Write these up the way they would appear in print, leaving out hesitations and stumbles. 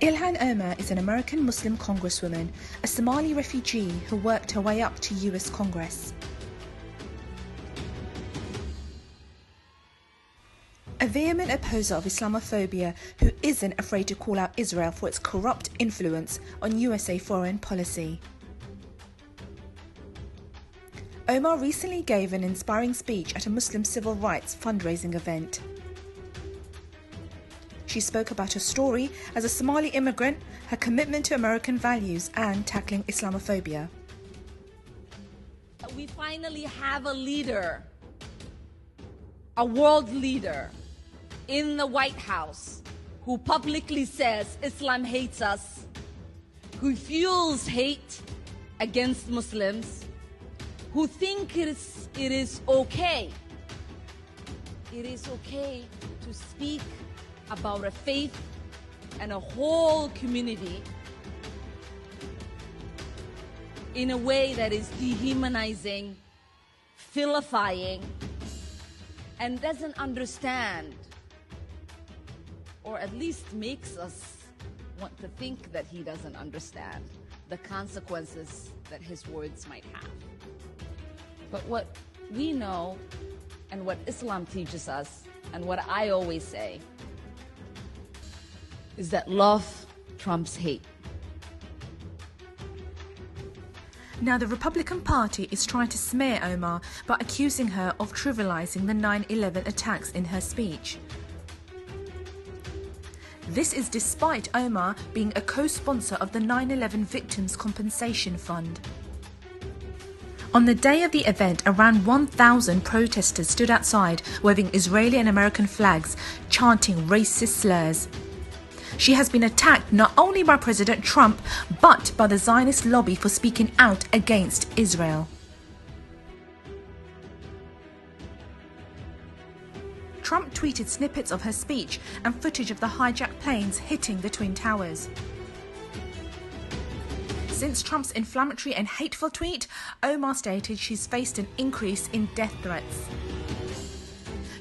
Ilhan Omar is an American Muslim congresswoman, a Somali refugee who worked her way up to US Congress. A vehement opposer of Islamophobia who isn't afraid to call out Israel for its corrupt influence on USA foreign policy. Omar recently gave an inspiring speech at a Muslim civil rights fundraising event. She spoke about her story as a Somali immigrant, her commitment to American values, and tackling Islamophobia. We finally have a leader, a world leader, in the White House who publicly says Islam hates us, who fuels hate against Muslims, who think it is okay to speak about a faith and a whole community in a way that is dehumanizing, vilifying, and doesn't understand, or at least makes us want to think that he doesn't understand the consequences that his words might have. But what we know and what Islam teaches us, and what I always say, is that love trumps hate. Now, the Republican Party is trying to smear Omar by accusing her of trivializing the 9/11 attacks in her speech. This is despite Omar being a co-sponsor of the 9/11 Victims' Compensation Fund. On the day of the event, around 1,000 protesters stood outside waving Israeli and American flags, chanting racist slurs. She has been attacked not only by President Trump, but by the Zionist lobby for speaking out against Israel. Trump tweeted snippets of her speech and footage of the hijacked planes hitting the Twin Towers. Since Trump's inflammatory and hateful tweet, Omar stated she's faced an increase in death threats.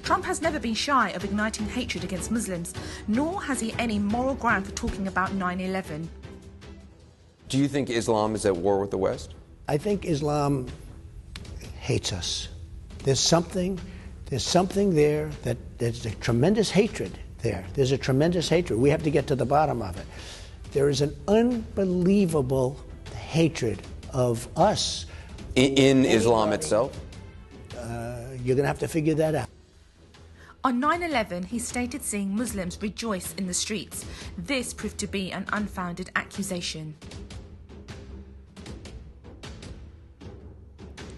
Trump has never been shy of igniting hatred against Muslims, nor has he any moral ground for talking about 9/11. Do you think Islam is at war with the West? I think Islam hates us. There's something there that there's a tremendous hatred there. There's a tremendous hatred. We have to get to the bottom of it. There is an unbelievable hatred of us. In Islam itself? You're going to have to figure that out. On 9/11, he stated seeing Muslims rejoice in the streets. This proved to be an unfounded accusation.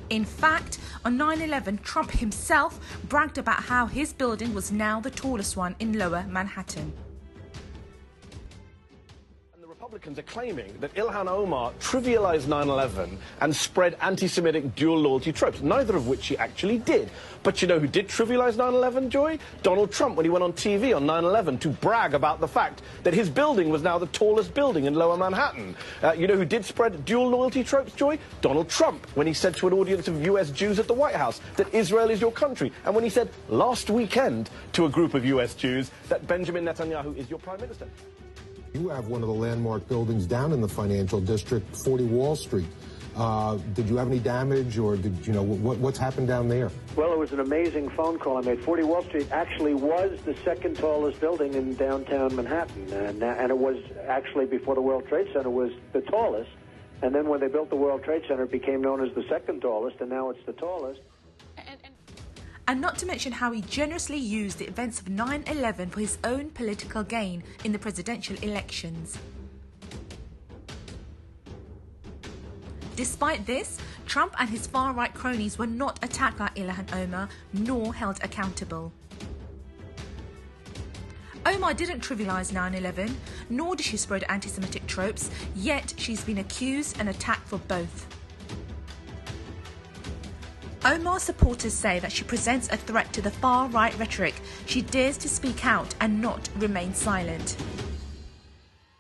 In fact, on 9/11, Trump himself bragged about how his building was now the tallest one in Lower Manhattan. Republicans are claiming that Ilhan Omar trivialized 9/11 and spread anti-Semitic dual loyalty tropes, neither of which she actually did. But you know who did trivialize 9/11, Joy? Donald Trump, when he went on TV on 9/11 to brag about the fact that his building was now the tallest building in Lower Manhattan. You know who did spread dual loyalty tropes, Joy? Donald Trump, when he said to an audience of US Jews at the White House that Israel is your country, and when he said last weekend to a group of US Jews that Benjamin Netanyahu is your prime minister. You have one of the landmark buildings down in the financial district, 40 Wall Street. Did you have any damage, or did you know what's happened down there? Well, it was an amazing phone call I made. 40 Wall Street actually was the second tallest building in downtown Manhattan, and it was actually, before the World Trade Center, was the tallest. And then when they built the World Trade Center, it became known as the second tallest, and now it's the tallest. And not to mention how he generously used the events of 9/11 for his own political gain in the presidential elections. Despite this, Trump and his far-right cronies were not attacked by Ilhan Omar, nor held accountable. Omar didn't trivialize 9/11, nor did she spread anti-Semitic tropes, yet she's been accused and attacked for both. Omar's supporters say that she presents a threat to the far-right rhetoric. She dares to speak out and not remain silent.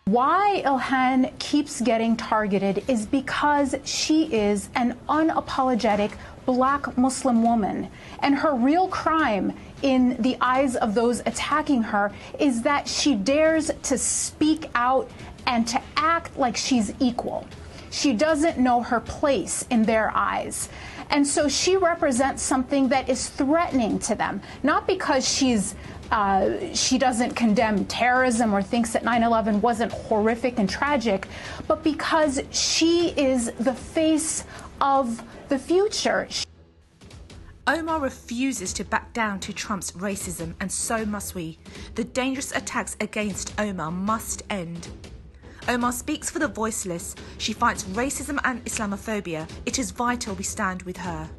Why Ilhan keeps getting targeted is because she is an unapologetic black Muslim woman. And her real crime in the eyes of those attacking her is that she dares to speak out and to act like she's equal. She doesn't know her place in their eyes. And so she represents something that is threatening to them, not because she doesn't condemn terrorism or thinks that 9/11 wasn't horrific and tragic, but because she is the face of the future. Omar refuses to back down to Trump's racism, and so must we. The dangerous attacks against Omar must end. Omar speaks for the voiceless. She fights racism and Islamophobia. It is vital we stand with her.